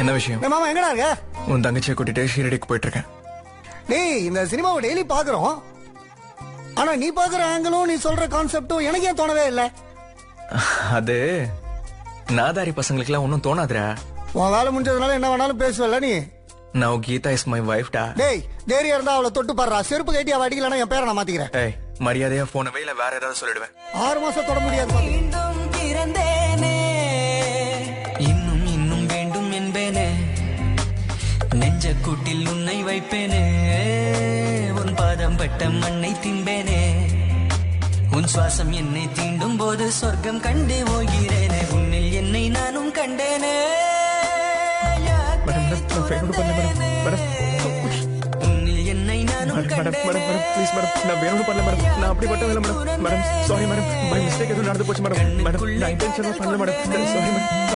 என்ன விஷயம்? மாமா எங்கடா இருக்க? உன் தங்கச்சியை கூட்டிட்டு ஷீரடிக்கு போயிட்டு இருக்கேன். டேய், இந்த சினிமாவை டெய்லி பாக்குறோம். ஆனா நீ பாக்குற ஆங்கிளும் நீ சொல்ற கான்செப்டும் எனக்கு ஏன் தோணவே இல்ல? அது நாதாரி பசங்களுக்கு எல்லாம் ஒன்னும் தோணாதுரா. உன் வேலை முடிஞ்சதுனால என்ன வேணாலும் பேசுவல நீ. Now Geeta is my wife டா. டேய், தைரியம் இருந்தா அவளை தொட்டு பாடுறா. செருப்பு கட்டி அவ அடிக்கலனா என் பேரை நான் மாத்திக்கிறேன். ஏய், மரியாதையா போன வேல வேற ஏதாவது சொல்லிடுவேன். 6 மாசம் தொட முடியாது. மீண்டும் பிறந்தேனே, இன்னும் இன்னும் வேண்டும் என்பேனே, நெஞ்ச கூட்டில் உன்னை வைப்பேனே, உன் பாதம் பட்ட மண்ணை தின்பேனே, உன் சுவாசம் என்னை தீண்டும் போது சொர்க்கம் கண்டு போகிறேனே, உன்னில் என்னை நானும் கண்டேனே. உன்னில் என்னை நானும் கண்டேனே. ப்ளீஸ் மேடம், நான் வேணும்னு பண்ணல மேடம். நான் அப்படிப்பட்ட வேலை madam. Madam sorry madam, by mistake எதுவும் நடந்து போச்சு மேடம். மேடம் நான் இன்டென்ஷனா பண்ணல மேடம். Sorry madam.